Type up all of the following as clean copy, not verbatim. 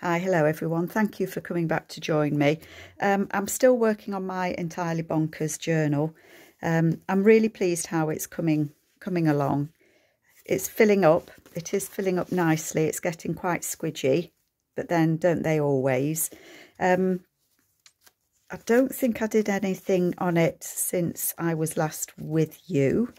Hi, hello everyone. Thank you for coming back to join me. I'm still working on my Entirely Bonkers journal. I'm really pleased how it's coming along. It's filling up. It is filling up nicely. It's getting quite squidgy, but then don't they always? I don't think I did anything on it since I was last with you.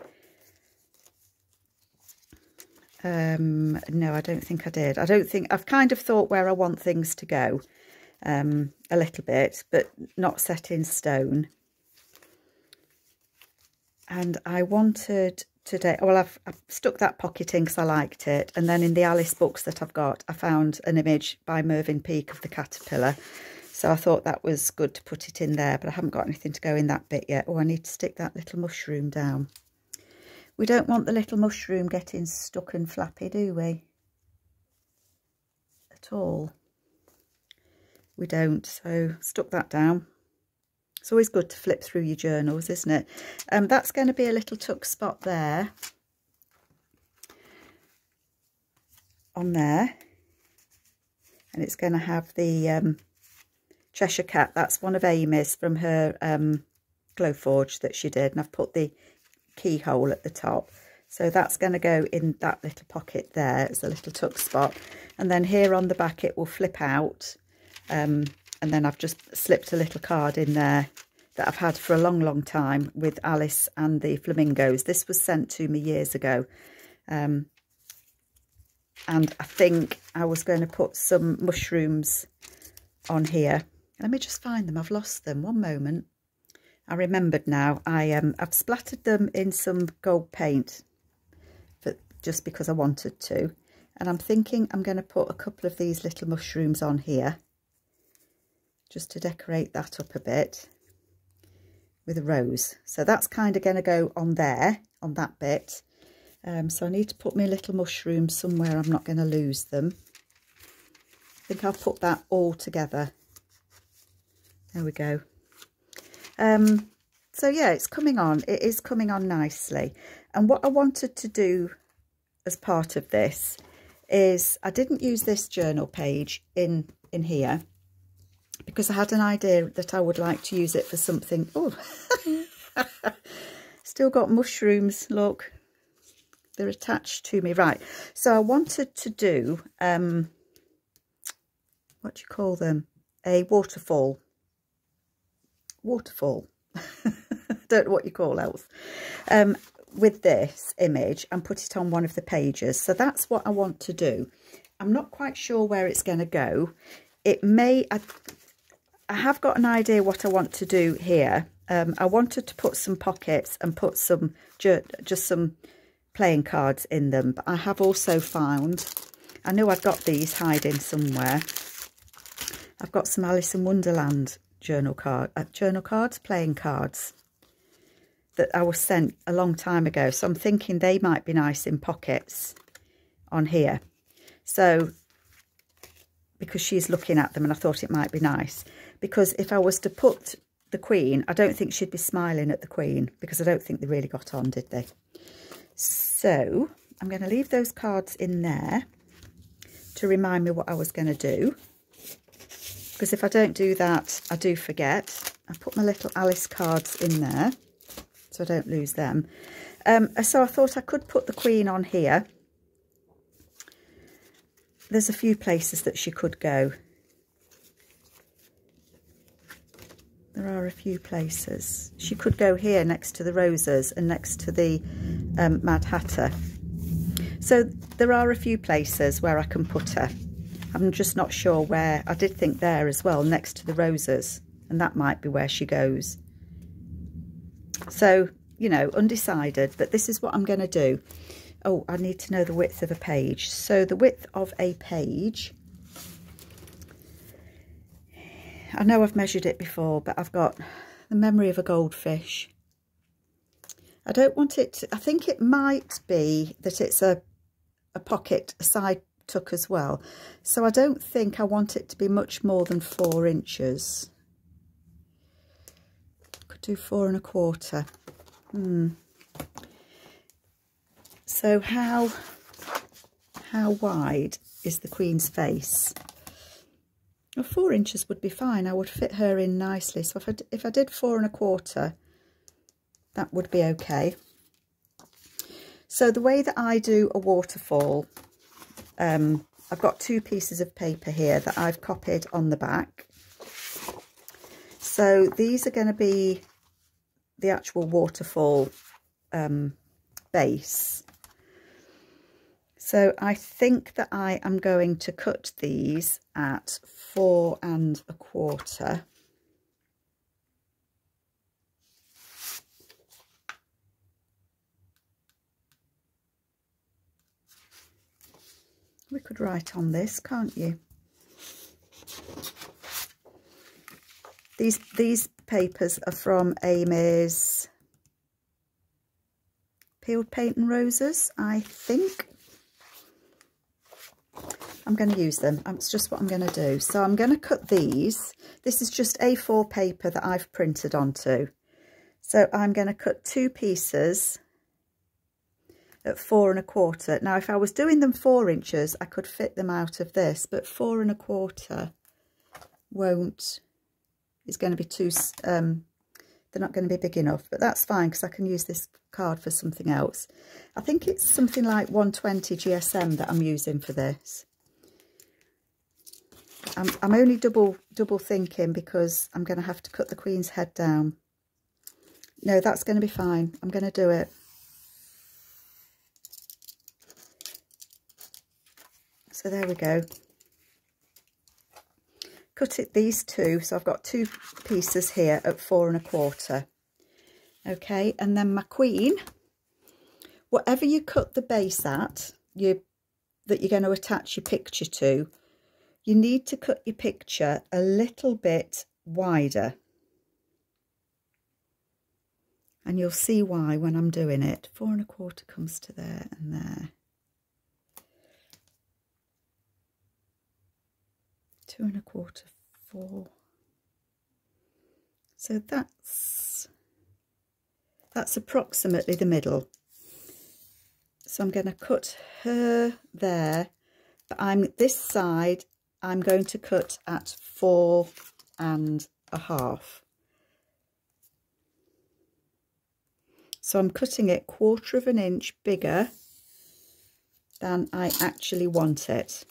No, I don't think I did. I've kind of thought where I want things to go a little bit, but not set in stone. And I wanted today, well, I've stuck that pocket in because I liked it. And then in the Alice books that I've got, I found an image by Mervyn Peake of the caterpillar. So I thought that was good to put it in there, but I haven't got anything to go in that bit yet. Oh, I need to stick that little mushroom down. We don't want the little mushroom getting stuck and flappy, do we? At all. We don't, so stuck that down. It's always good to flip through your journals, isn't it? That's going to be a little tuck spot there. On there. And it's going to have the Cheshire Cat. That's one of Amy's from her Glowforge that she did. And I've put the keyhole at the top, so that's going to go in that little pocket there. It's a little tuck spot, and then here on the back it will flip out, and then I've just slipped a little card in there that I've had for a long time with Alice and the flamingos. This was sent to me years ago, and I think I was going to put some mushrooms on here. Let me just find them. I've lost them. One moment. I remembered now. I've splattered them in some gold paint, just because I wanted to. And I'm thinking I'm going to put a couple of these little mushrooms on here, just to decorate that up a bit with a rose. So that's kind of going to go on there, on that bit. So I need to put my little mushrooms somewhere I'm not going to lose them. I think I'll put that all together. There we go. So yeah, it's coming on. It is coming on nicely. And what I wanted to do as part of this is, I didn't use this journal page in here because I had an idea that I would like to use it for something. Oh, still got mushrooms. Look, they're attached to me. Right. So I wanted to do, what do you call them? A waterfall. Don't know what you call else, with this image, and put it on one of the pages. So that's what I want to do. I'm not quite sure where it's going to go. It may, I have got an idea what I want to do here. I wanted to put some pockets and put some, just some playing cards in them, but I have also found, I knew I'd got these hiding somewhere. I've got some Alice in Wonderland journal cards, playing cards that I was sent a long time ago. So I'm thinking they might be nice in pockets on here. So, because she's looking at them, and I thought it might be nice. Because if I was to put the Queen, I don't think she'd be smiling at the Queen, because I don't think they really got on, did they? So I'm going to leave those cards in there to remind me what I was going to do. Because if I don't do that, I do forget. I put my little Alice cards in there, so I don't lose them. So I thought I could put the Queen on here. There's a few places that she could go. There are a few places. She could go here next to the roses and next to the Mad Hatter. So there are a few places where I can put her. I'm just not sure where. I did think there as well, next to the roses, and that might be where she goes. So, you know, undecided, but this is what I'm going to do. Oh, I need to know the width of a page. So the width of a page, I know I've measured it before, but I've got the memory of a goldfish. I don't want it to, I think it might be that it's a pocket, a side tuck as well. So I don't think I want it to be much more than 4 inches. Could do 4 1/4. So how wide is the Queen's face? Well, 4 inches would be fine. I would fit her in nicely. So if I did 4 1/4, that would be okay. So the way that I do a waterfall, I've got 2 pieces of paper here that I've copied on the back. So these are going to be the actual waterfall base. So I think that I am going to cut these at 4 1/4. We could write on this, can't you? These papers are from Amy's Peeled Paint and Roses, I think. I'm going to use them. It's just what I'm going to do. So I'm going to cut these. This is just A4 paper that I've printed onto. So I'm going to cut 2 pieces at 4 1/4. Now, if I was doing them 4 inches, I could fit them out of this, but 4 1/4 won't. It's going to be too. They're not going to be big enough, but that's fine because I can use this card for something else. I think it's something like 120 GSM that I'm using for this. I'm only double thinking because I'm going to have to cut the Queen's head down. No, that's going to be fine. I'm going to do it. So there we go. Cut it these 2. So I've got 2 pieces here at 4 1/4. Okay, and then my Queen, whatever you cut the base at, that you're going to attach your picture to, you need to cut your picture a little bit wider. And you'll see why when I'm doing it. 4 1/4 comes to there and there. 2 1/4, 4. So that's approximately the middle. So I'm going to cut her there, but this side I'm going to cut at 4 1/2. So I'm cutting it 1/4 of an inch bigger than I actually want it.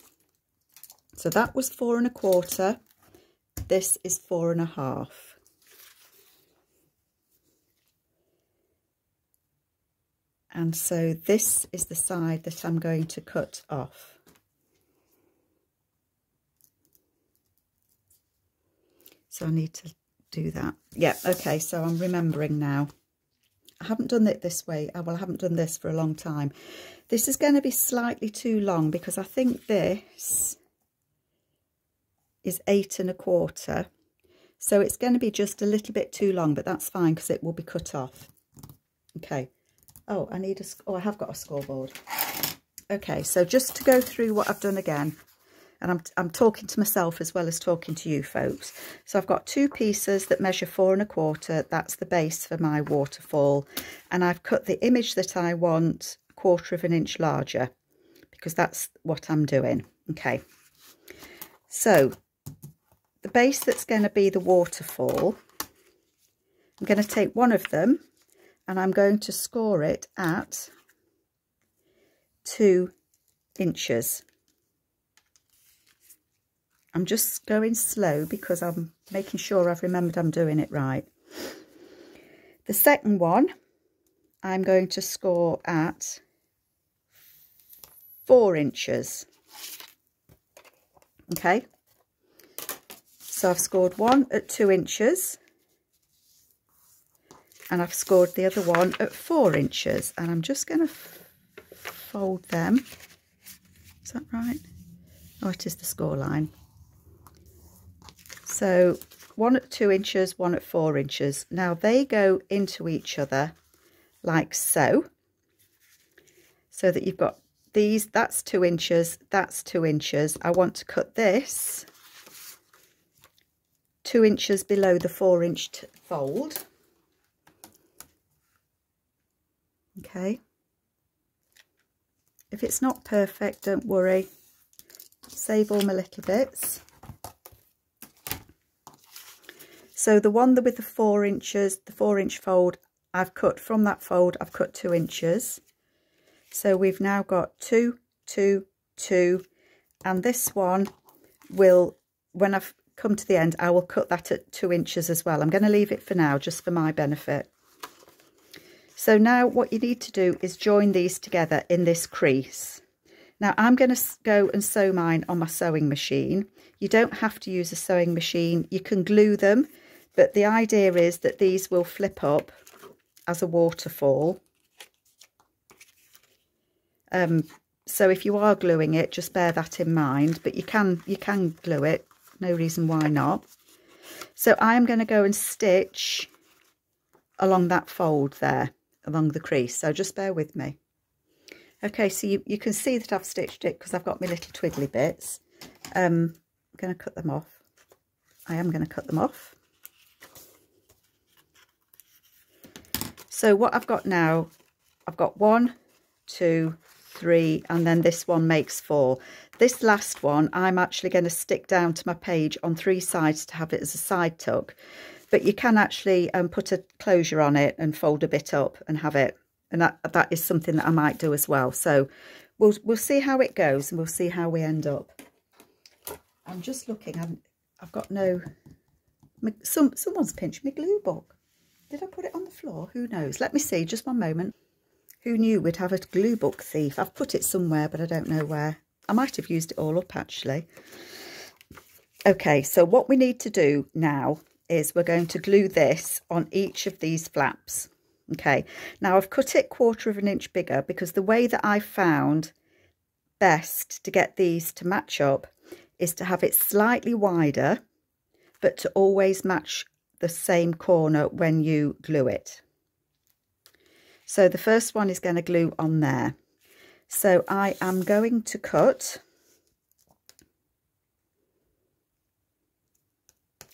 So that was 4 1/4. This is 4 1/2. And so this is the side that I'm going to cut off. So I need to do that. Yeah, okay, so I'm remembering now. I haven't done it this way. Well, I haven't done this for a long time. This is going to be slightly too long because I think this is 8 1/4. So it's going to be just a little bit too long, but that's fine because it will be cut off. Okay. Oh, I have got a scoreboard. Okay, so just to go through what I've done again, and I'm talking to myself as well as talking to you folks. So I've got 2 pieces that measure 4 1/4. That's the base for my waterfall. And I've cut the image that I want 1/4 of an inch larger because that's what I'm doing. Okay. So the base that's going to be the waterfall, I'm going to take one of them and I'm going to score it at 2 inches. I'm just going slow because I'm making sure I've remembered I'm doing it right. The second one, I'm going to score at 4 inches. Okay. So I've scored one at 2 inches. And I've scored the other one at 4 inches. And I'm just going to fold them. Is that right? Oh, it is the score line. So one at 2 inches, one at 4 inches. Now they go into each other like so. So that you've got these, that's 2 inches, that's 2 inches. I want to cut this 2 inches below the 4-inch fold. Okay. If it's not perfect, don't worry. Save all my little bits. So the one with the 4 inches, the 4-inch fold, I've cut from that fold, I've cut 2 inches. So we've now got 2, 2, 2, and this one will, when I've come to the end, I will cut that at 2 inches as well. I'm going to leave it for now, just for my benefit. So now what you need to do is join these together in this crease. Now I'm going to go and sew mine on my sewing machine. You don't have to use a sewing machine. You can glue them, but the idea is that these will flip up as a waterfall. So if you are gluing it, just bear that in mind, but you can glue it, no reason why not. So I'm going to go and stitch along that fold there, along the crease, so just bear with me. Okay, so you can see that I've stitched it because I've got my little twiddly bits. I'm going to cut them off. I am going to cut them off. So what I've got now, I've got 1, 2, 3, and then this one makes 4. This last one I'm actually going to stick down to my page on 3 sides to have it as a side tuck, but you can actually put a closure on it and fold a bit up and have it, and that is something that I might do as well. So we'll see how it goes, and we'll see how we end up. I'm just looking, I've got no, someone's pinched my glue book. Did I put it on the floor? Who knows? Let me see, just one moment. Who knew we'd have a glue book thief? I've put it somewhere, but I don't know where. I might have used it all up, actually. Okay, so what we need to do now is we're going to glue this on each of these flaps. Okay, now I've cut it 1/4 inch bigger because the way that I found best to get these to match up is to have it slightly wider, but to always match the same corner when you glue it. So the first one is going to glue on there. So I am going to cut,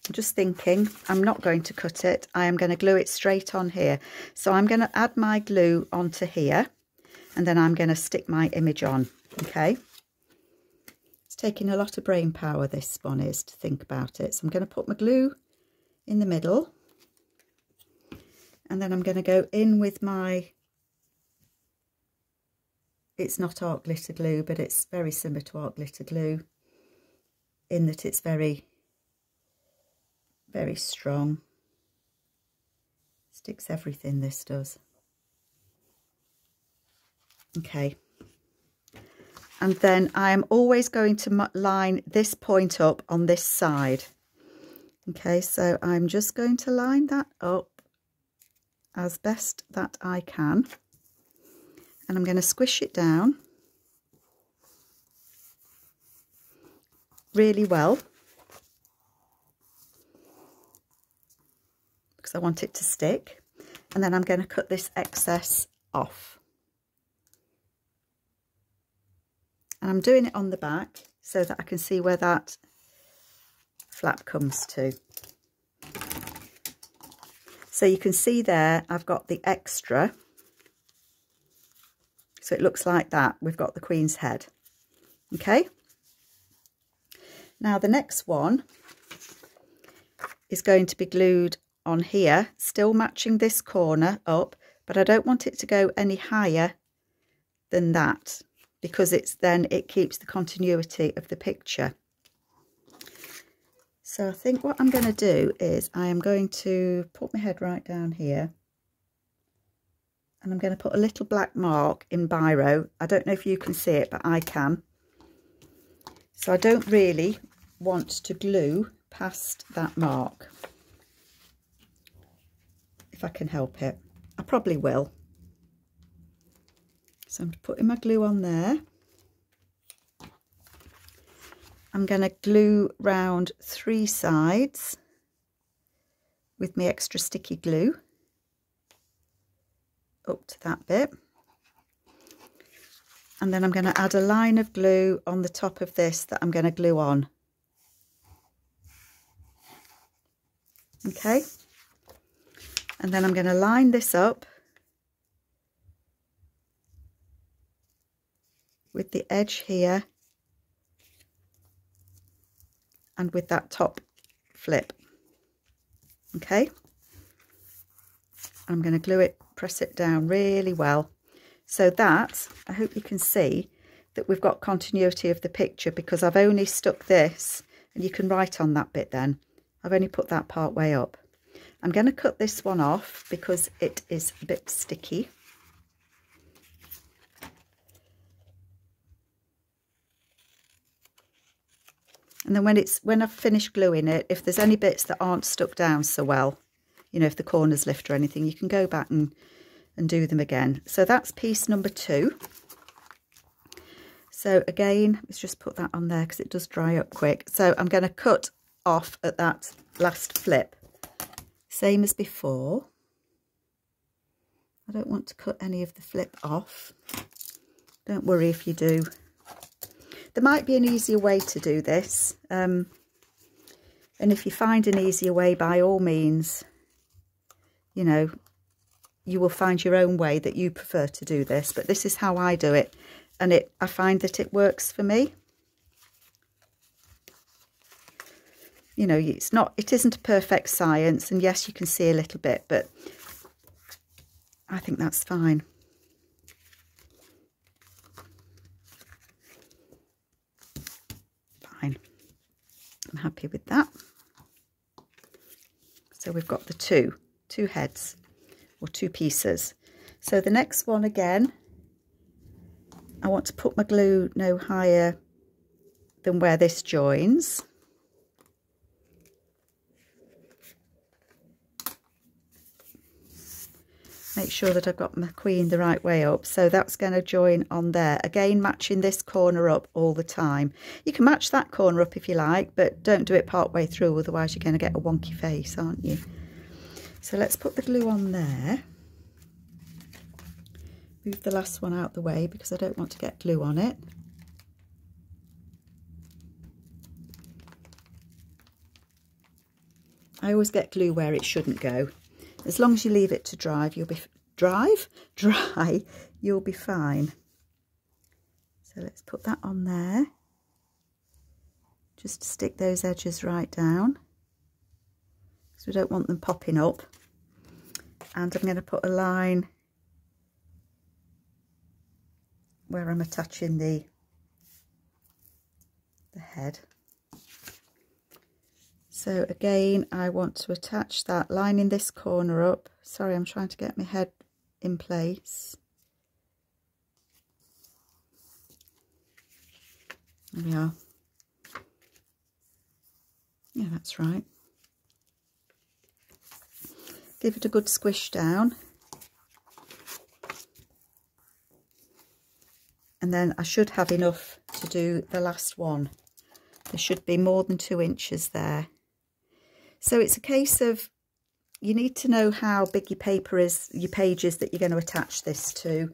I'm just thinking, I'm not going to cut it, I am going to glue it straight on here. So I'm going to add my glue onto here, and then I'm going to stick my image on, okay? It's taking a lot of brain power, this one is, to think about it. So I'm going to put my glue in the middle, and then I'm going to go in with my, it's not art glitter glue, but it's very similar to art glitter glue in that it's very, very strong. Sticks everything, this does. Okay, and then I am always going to line this point up on this side. Okay, so I'm just going to line that up as best that I can, and I'm going to squish it down really well because I want it to stick, and then I'm going to cut this excess off. And I'm doing it on the back so that I can see where that flap comes to. So you can see there I've got the extra, so it looks like that. We've got the Queen's head. Okay, now the next one is going to be glued on here, still matching this corner up, but I don't want it to go any higher than that because it keeps the continuity of the picture. So I think what I'm going to do is I am going to put my head right down here, and I'm going to put a little black mark in biro. I don't know if you can see it, but I can. So I don't really want to glue past that mark, if I can help it. I probably will. So I'm putting my glue on there. I'm going to glue round 3 sides with my extra sticky glue up to that bit, and then I'm going to add a line of glue on the top of this that I'm going to glue on. Okay, and then I'm going to line this up with the edge here and with that top flip. Okay, I'm going to glue it, press it down really well, so that I hope you can see that we've got continuity of the picture, because I've only stuck this, and you can write on that bit then. I've only put that part way up. I'm going to cut this one off because it is a bit sticky. And then when I've finished gluing it, if there's any bits that aren't stuck down so well, you know, if the corners lift or anything, you can go back and do them again. So that's piece number 2. So again, let's just put that on there because it does dry up quick. So I'm going to cut off at that last flip. Same as before. I don't want to cut any of the flip off. Don't worry if you do. There might be an easier way to do this. And if you find an easier way, by all means, you know, you will find your own way that you prefer to do this. But this is how I do it. And I find that it works for me. You know, it isn't a perfect science. And yes, you can see a little bit, but I think that's fine. Fine. I'm happy with that. So we've got the two heads, or 2 pieces. So the next one, again, I want to put my glue no higher than where this joins. Make sure that I've got my queen the right way up. So that's going to join on there. Again, matching this corner up all the time. You can match that corner up if you like, but don't do it part way through, otherwise you're going to get a wonky face, aren't you? So let's put the glue on there. Move the last one out the way because I don't want to get glue on it. I always get glue where it shouldn't go. As long as you leave it to dry, you'll be you'll be fine. So let's put that on there. Just stick those edges right down, because we don't want them popping up. And I'm going to put a line where I'm attaching the head. So again, I want to attach that, lining this corner up. Sorry, I'm trying to get my head in place. There we are. Yeah, that's right. Give it a good squish down. And then I should have enough to do the last one. There should be more than 2 inches there. So it's a case of, you need to know how big your paper is, your pages that you're going to attach this to.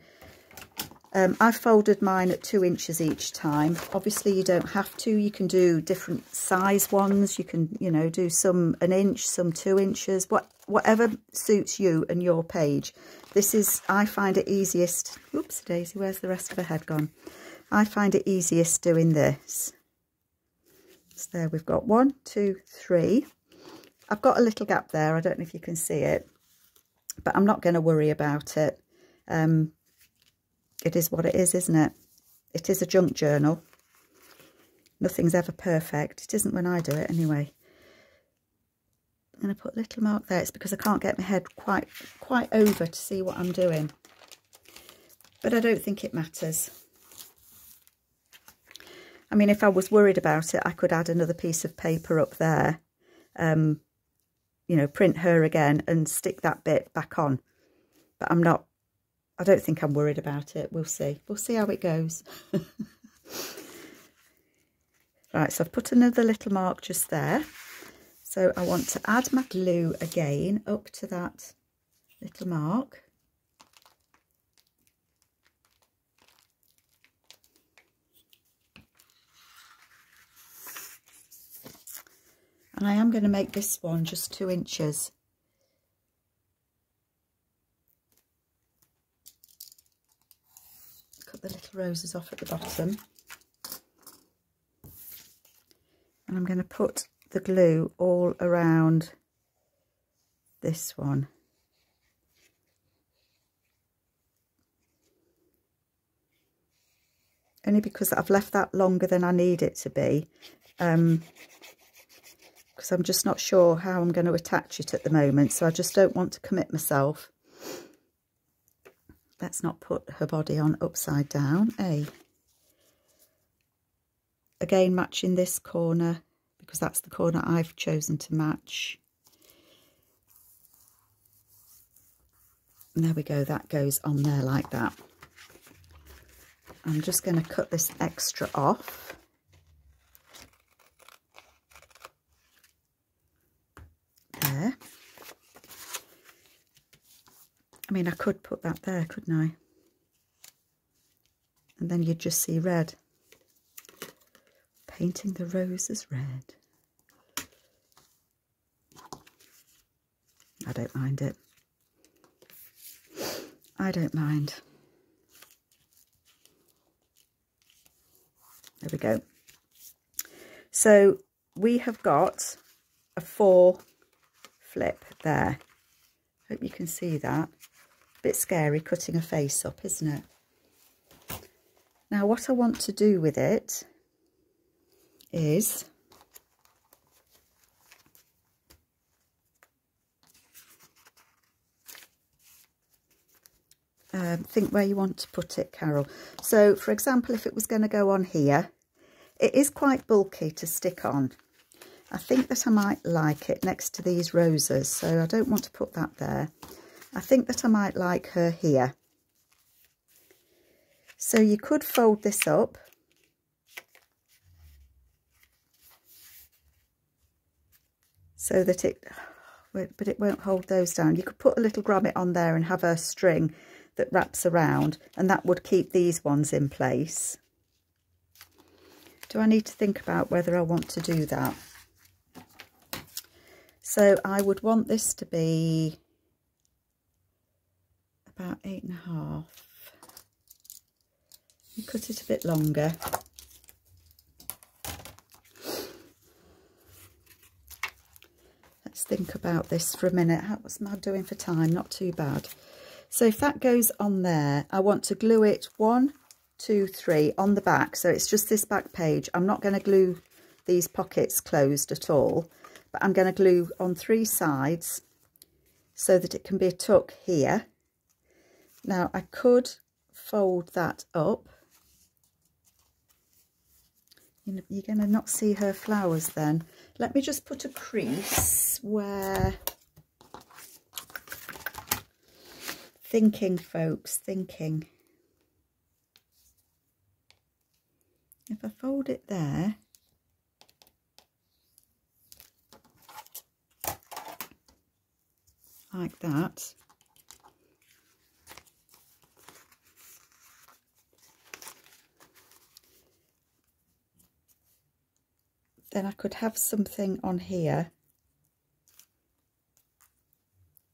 I've folded mine at 2 inches each time. Obviously you don't have to, you can do different size ones. You can, you know, do some 1 inch, some 2 inches, whatever suits you and your page. This is, I find it easiest, oops daisy, where's the rest of her head gone? I find it easiest doing this. So there we've got 1, 2, 3. I've got a little gap there, I don't know if you can see it, but I'm not going to worry about it. It is what it is, isn't it? It is a junk journal. Nothing's ever perfect. It isn't when I do it anyway. I'm going to put a little mark there. It's because I can't get my head quite over to see what I'm doing. But I don't think it matters. I mean, if I was worried about it, I could add another piece of paper up there. You know, print her again and stick that bit back on. But I'm not, I don't think I'm worried about it. We'll see. We'll see how it goes. Right, so I've put another little mark just there. So I want to add my glue again up to that little mark. And I am going to make this one just 2 inches. Cut the little roses off at the bottom. And I'm going to put the glue all around this one. Only because I've left that longer than I need it to be. Because I'm just not sure how I'm going to attach it at the moment. So I just don't want to commit myself. Let's not put her body on upside down. Again, matching this corner, because that's the corner I've chosen to match. And there we go, that goes on there like that. I'm just going to cut this extra off. There. I mean, I could put that there, couldn't I? And then you'd just see red. Painting the roses red. I don't mind it. I don't mind. There we go. So we have got a 4 flip there. Hope you can see that. A bit scary cutting a face up, isn't it? Now what I want to do with it is think where you want to put it, Carol. So for example, if it was going to go on here, it is quite bulky to stick on. I think that I might like it next to these roses, so I don't want to put that there. I think that I might like her here. So you could fold this up so that but it won't hold those down. You could put a little grommet on there and have a string that wraps around, and that would keep these ones in place. Do I need to think about whether I want to do that? So I would want this to be about 8.5. You cut it a bit longer. Let's think about this for a minute. What's I doing for time? Not too bad. So if that goes on there, I want to glue it 1, 2, 3 on the back. So it's just this back page. I'm not going to glue these pockets closed at all, but I'm going to glue on 3 sides so that it can be a tuck here. Now I could fold that up. You're going to not see her flowers then. Let me just put a crease where... Thinking, folks, thinking. If I fold it there, like that, then I could have something on here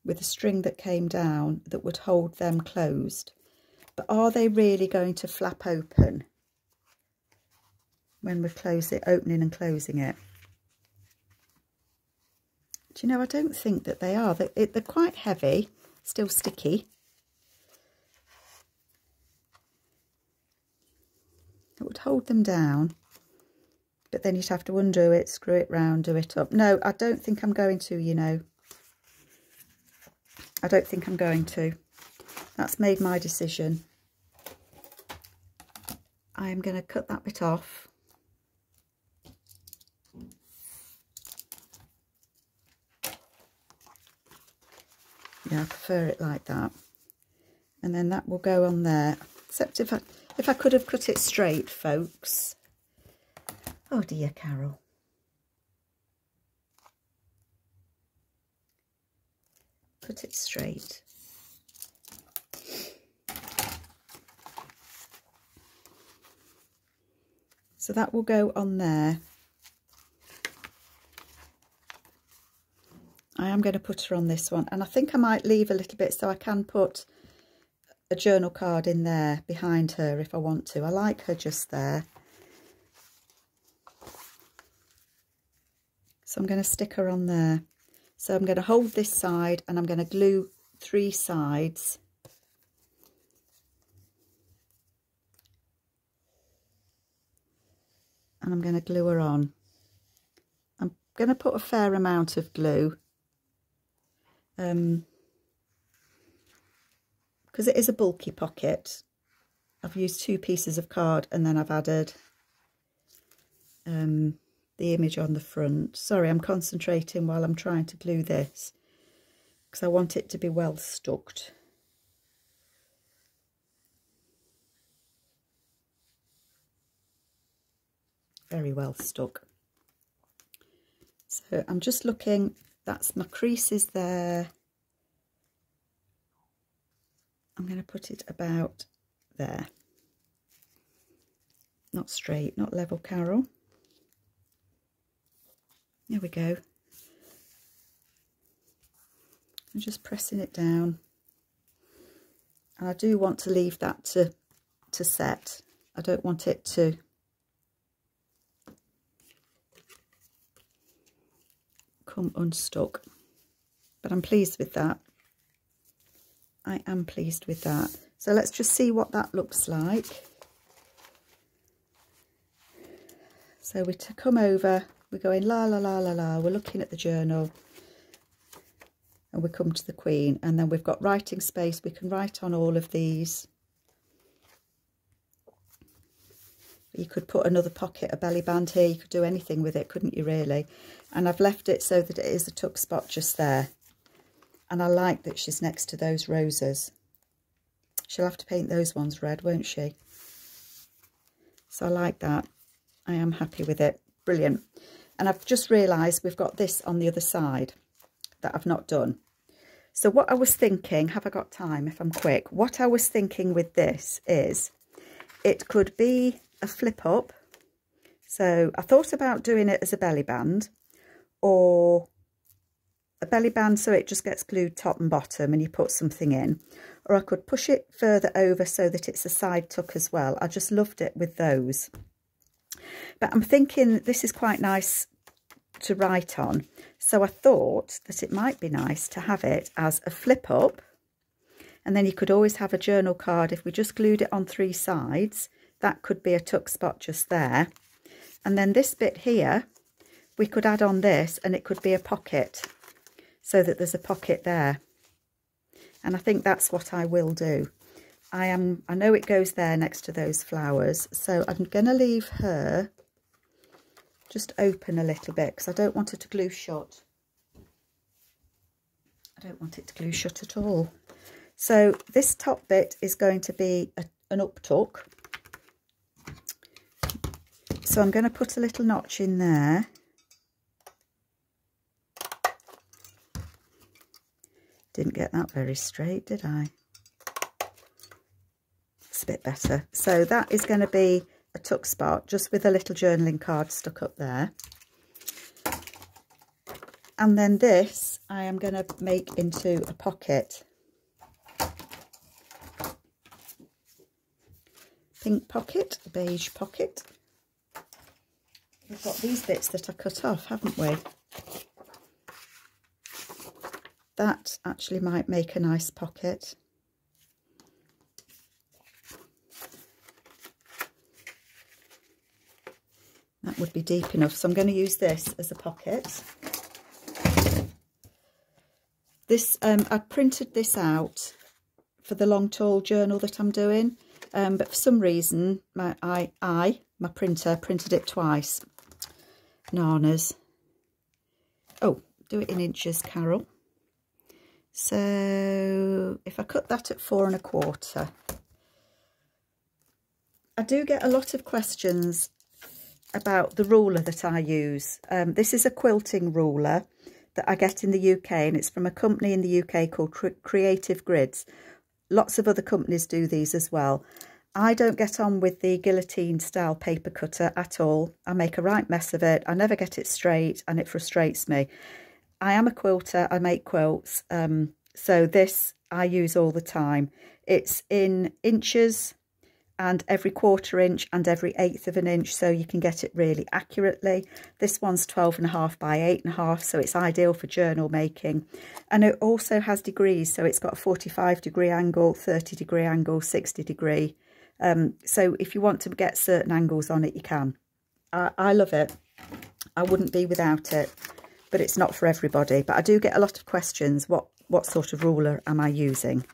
with a string that came down that would hold them closed. But are they really going to flap open when we close it, opening and closing it? Do you know, I don't think that they are. They're quite heavy, still sticky. It would hold them down, but then you'd have to undo it, screw it round, do it up. No, I don't think I'm going to, you know. I don't think I'm going to. That's made my decision. I am going to cut that bit off. Yeah, I prefer it like that. And then that will go on there. Except if I could have cut it straight, folks. Oh dear, Carol. Cut it straight. So that will go on there. I am going to put her on this one, and I think I might leave a little bit so I can put a journal card in there behind her if I want to. I like her just there. So I'm going to stick her on there. So I'm going to hold this side and I'm going to glue 3 sides. And I'm going to glue her on. I'm going to put a fair amount of glue. Because it is a bulky pocket. I've used 2 pieces of card and then I've added the image on the front. Sorry, I'm concentrating while I'm trying to glue this because I want it to be well stuck. Very well stuck. So I'm just looking, that's my creases there. I'm going to put it about there. Not straight, not level, Carol. There we go. I'm just pressing it down. And I do want to leave that to set. I don't want it to come unstuck. But I'm pleased with that. I am pleased with that. So let's just see what that looks like. So we come over, we're going la la la la la, we're looking at the journal and we come to the Queen, and then we've got writing space, we can write on all of these. You could put another pocket, a belly band here, you could do anything with it, couldn't you really? And I've left it so that it is a tuck spot just there. And I like that she's next to those roses. She'll have to paint those ones red, won't she? So I like that. I am happy with it. Brilliant. And I've just realised we've got this on the other side that I've not done. So what I was thinking, have I got time if I'm quick? What I was thinking with this is it could be a flip up. So I thought about doing it as a belly band, or a belly band so it just gets glued top and bottom and you put something in, or I could push it further over so that it's a side tuck as well. I just loved it with those. But I'm thinking this is quite nice to write on, so I thought that it might be nice to have it as a flip up, and then you could always have a journal card. If we just glued it on 3 sides, that could be a tuck spot just there, and then this bit here we could add on this and it could be a pocket, so that there's a pocket there. And I think that's what I will do. I know it goes there next to those flowers, so I'm going to leave her just open a little bit because I don't want her to glue shut. I don't want it to glue shut at all. So this top bit is going to be an up tuck. So I'm going to put a little notch in there. Didn't get that very straight, did I? It's a bit better. So that is going to be a tuck spot, just with a little journaling card stuck up there. And then this I am going to make into a pocket. Pink pocket, beige pocket. We've got these bits that I cut off, haven't we? That actually might make a nice pocket. That would be deep enough, so I'm going to use this as a pocket. This I printed this out for the long tall journal that I'm doing, but for some reason my printer printed it twice. Nanas. Oh, do it in inches, Carol. So if I cut that at 4 1/4, I do get a lot of questions about the ruler that I use. This is a quilting ruler that I get in the UK, and it's from a company in the UK called Creative Grids. Lots of other companies do these as well. I don't get on with the guillotine style paper cutter at all. I make a right mess of it. I never get it straight and it frustrates me. I am a quilter, I make quilts, so this I use all the time. It's in inches and every 1/4 inch and every 1/8 of an inch, so you can get it really accurately. This one's 12.5 by 8.5, so it's ideal for journal making. And it also has degrees, so it's got a 45-degree angle, 30-degree angle, 60-degree. So if you want to get certain angles on it, you can. I love it. I wouldn't be without it, but it's not for everybody. But I do get a lot of questions, what sort of ruler am I using?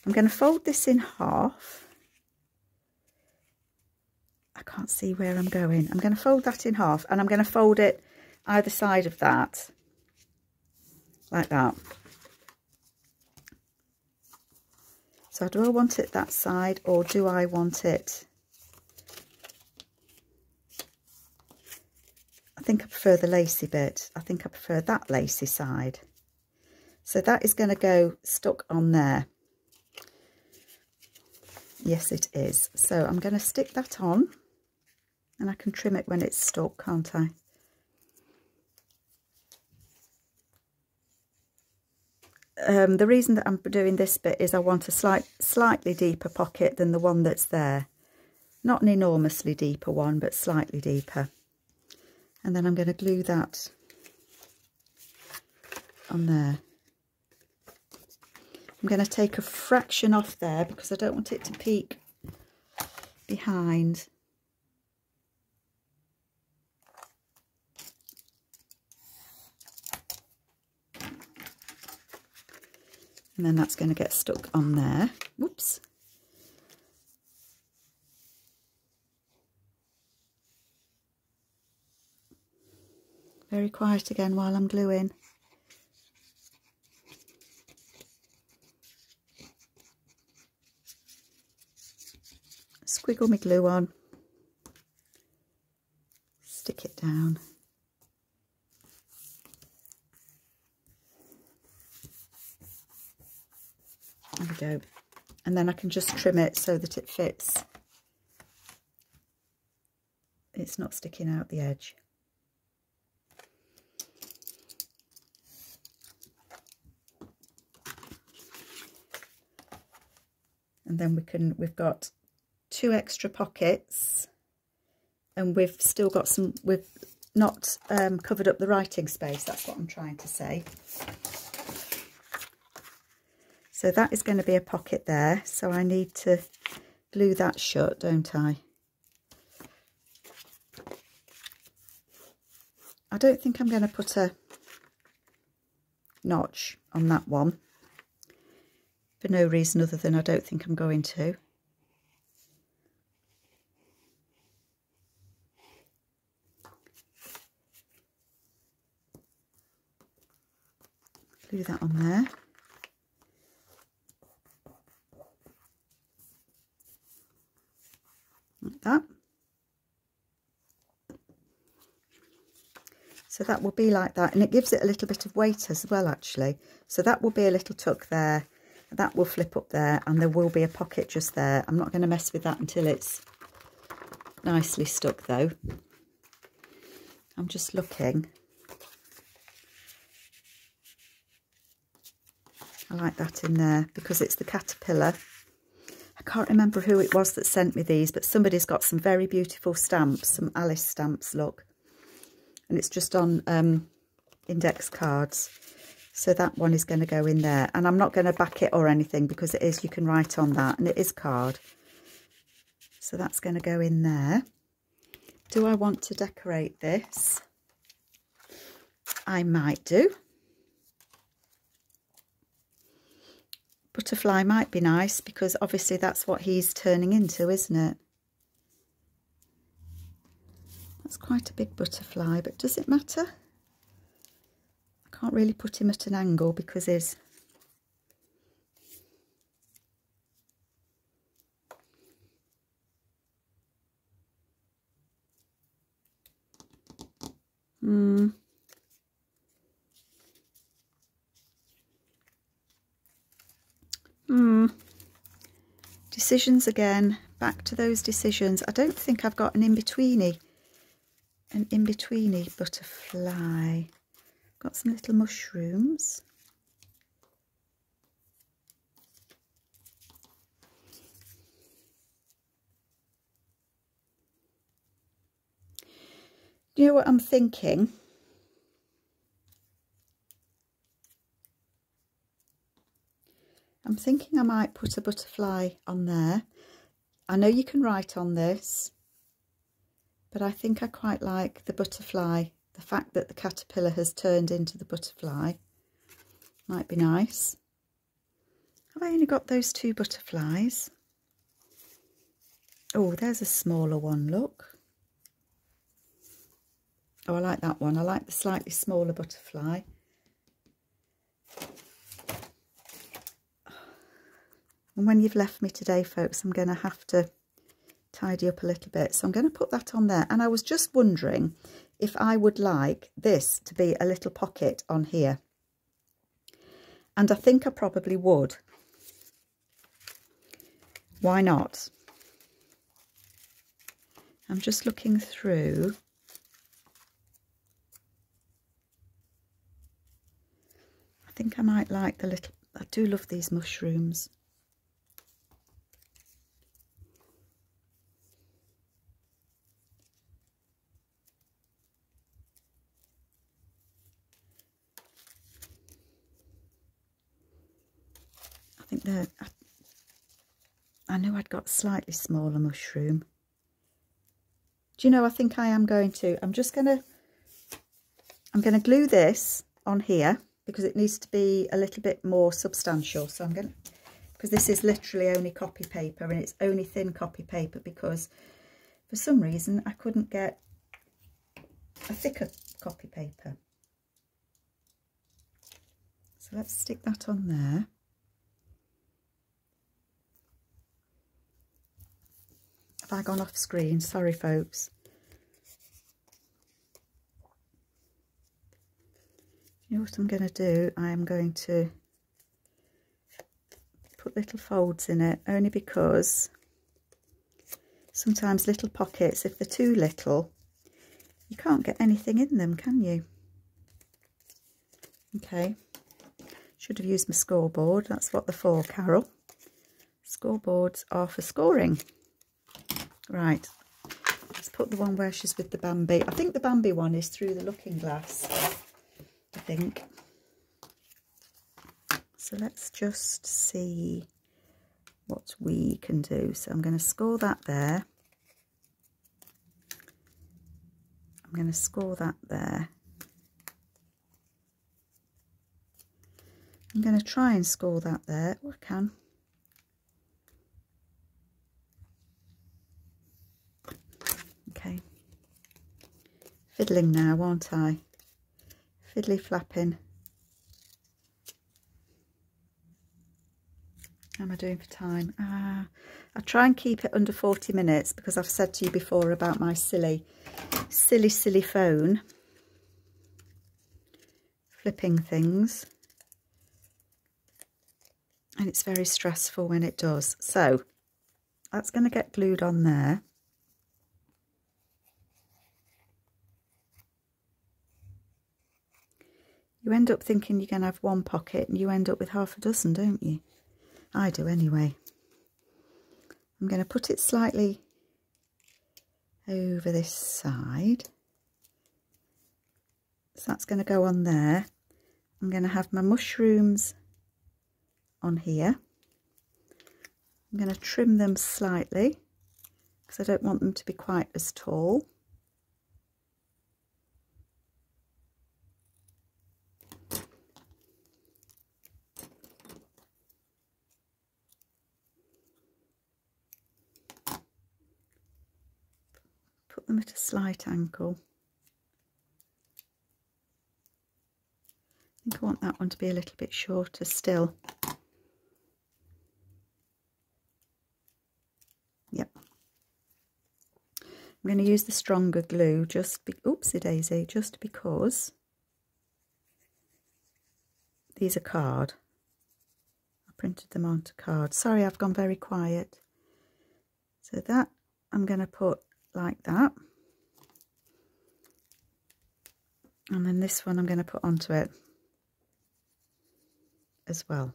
I'm going to fold this in half. I can't see where I'm going. I'm going to fold that in half, and I'm going to fold it either side of that, like that. So do I want it that side, or do I want it... I think I prefer the lacy bit. I think I prefer that lacy side. So that is going to go stuck on there. Yes, it is. So I'm going to stick that on, and I can trim it when it's stuck, can't I? The reason that I'm doing this bit is I want a slightly deeper pocket than the one that's there. Not an enormously deeper one, but slightly deeper. And then I'm going to glue that on there. I'm going to take a fraction off there because I don't want it to peek behind. And then that's going to get stuck on there. Whoops. Very quiet again while I'm gluing. Squiggle my glue on. Stick it down. There we go. And then I can just trim it so that it fits. It's not sticking out the edge. And then we've got 2 extra pockets, and we've still got some, we've not covered up the writing space. That's what I'm trying to say. So that is going to be a pocket there. So I need to glue that shut, don't I? I don't think I'm going to put a notch on that one, for no reason other than I don't think I'm going to. Glue that on there. Like that. So that will be like that, and it gives it a little bit of weight as well, actually. So that will be a little tuck there, that will flip up there, and there will be a pocket just there. I'm not going to mess with that until it's nicely stuck, though. I'm just looking. I like that in there because it's the caterpillar. I can't remember who it was that sent me these, but somebody's got some very beautiful stamps, some Alice stamps, look. And it's just on index cards. So that one is going to go in there. And I'm not going to back it or anything because it is, you can write on that, and it is card. So that's going to go in there. Do I want to decorate this? I might do. Butterfly might be nice because obviously that's what he's turning into, isn't it? That's quite a big butterfly, but does it matter? I can't really put him at an angle because he's... Decisions again. Back to those decisions. I don't think I've got an in-betweeny. An in-betweeny butterfly. Got some little mushrooms. You know what I'm thinking? I'm thinking I might put a butterfly on there. I know you can write on this, but I think I quite like the butterfly. The fact that the caterpillar has turned into the butterfly might be nice. Have I only got those 2 butterflies? Oh, there's a smaller one, look. Oh, I like that one. I like the slightly smaller butterfly. And when you've left me today, folks, I'm going to have to tidy up a little bit. So I'm going to put that on there. And I was just wondering if I would like this to be a little pocket on here. And I think I probably would. Why not? I'm just looking through. I think I might like the little... I do love these mushrooms. I think they're... I knew I'd got slightly smaller mushroom. Do you know, I think I am going to... I'm going to glue this on here because it needs to be a little bit more substantial. So I'm going to... Because this is literally only copy paper, and it's only thin copy paper because for some reason I couldn't get a thicker copy paper. So let's stick that on there. Have I gone off screen? Sorry, folks. You know what I'm going to do? I am going to put little folds in it, only because sometimes little pockets, if they're too little, you can't get anything in them, can you? Okay. Should have used my scoreboard. That's what they're for, Carol. Scoreboards are for scoring. Right, let's put the one where she's with the Bambi. I think the Bambi one is through the looking glass, I think. So let's just see what we can do. So I'm going to score that there. I'm going to score that there. I'm going to try and score that there. Oh, I can. Okay. Fiddling now, won't I? Fiddly flapping. How am I doing for time? I try and keep it under 40 minutes because I've said to you before about my silly phone flipping things, and it's very stressful when it does. So that's going to get glued on there. You end up thinking you're going to have one pocket and you end up with half a dozen, don't you? I do anyway. I'm going to put it slightly over this side. So that's going to go on there. I'm going to have my mushrooms on here. I'm going to trim them slightly because I don't want them to be quite as tall. Put them at a slight angle. I think I want that one to be a little bit shorter still. Yep. I'm going to use the stronger glue oopsie daisy, just because these are card. I printed them onto card. Sorry, I've gone very quiet. So that I'm going to put like that. And then this one I'm going to put onto it as well.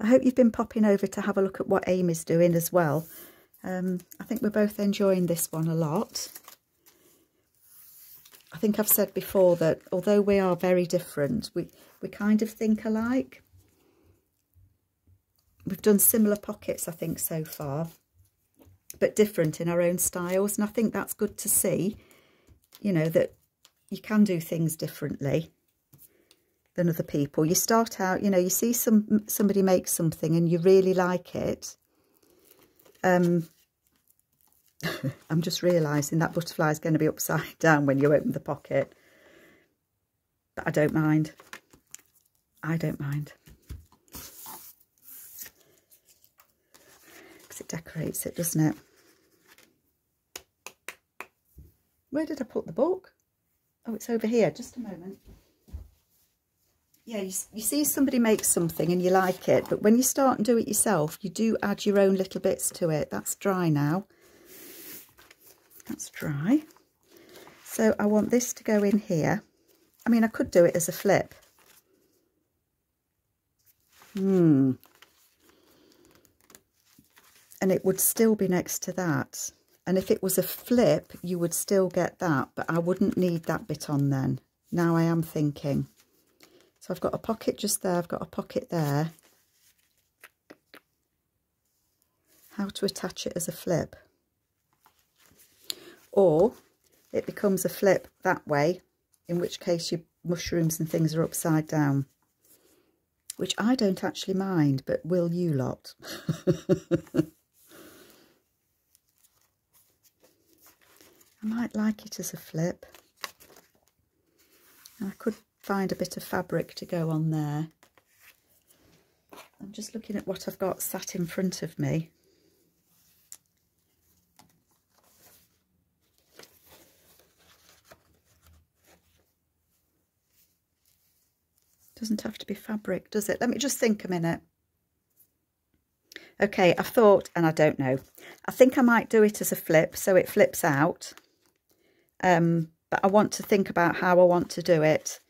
I hope you've been popping over to have a look at what Amy's doing as well. I think we're both enjoying this one a lot. I think I've said before that although we are very different, we kind of think alike. We've done similar pockets, I think, so far, but different in our own styles. And I think that's good to see, you know, that you can do things differently than other people. You start out, you know, you see somebody make something and you really like it. I'm just realising that butterfly is going to be upside down when you open the pocket. But I don't mind. I don't mind. Because it decorates it, doesn't it? Where did I put the book? Oh, it's over here. Just a moment. Yeah, you see somebody make something and you like it. But when you start and do it yourself, you do add your own little bits to it. That's dry now. That's dry. So I want this to go in here. I mean, I could do it as a flip. And it would still be next to that. And if it was a flip, you would still get that, but I wouldn't need that bit on then. Now I am thinking. So I've got a pocket just there, I've got a pocket there. How to attach it as a flip. Or it becomes a flip that way, in which case your mushrooms and things are upside down. Which I don't actually mind, but will you lot? I might like it as a flip. And I could find a bit of fabric to go on there. I'm just looking at what I've got sat in front of me. Doesn't have to be fabric, does it? Let me just think a minute. Okay, I've thought, and I don't know. I think I might do it as a flip, so it flips out. But I want to think about how I want to do it.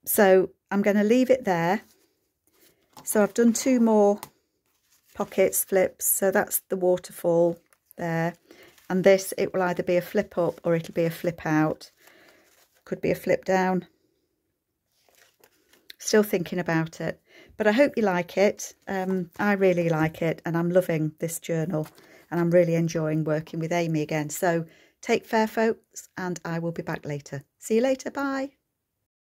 So I'm going to leave it there. So I've done 2 more pockets, flips. So that's the waterfall there. And this, it will either be a flip up or it'll be a flip out. Could be a flip down. Still thinking about it. But I hope you like it. I really like it. And I'm loving this journal. And I'm really enjoying working with Amy again. So take care, folks. And I will be back later. See you later. Bye.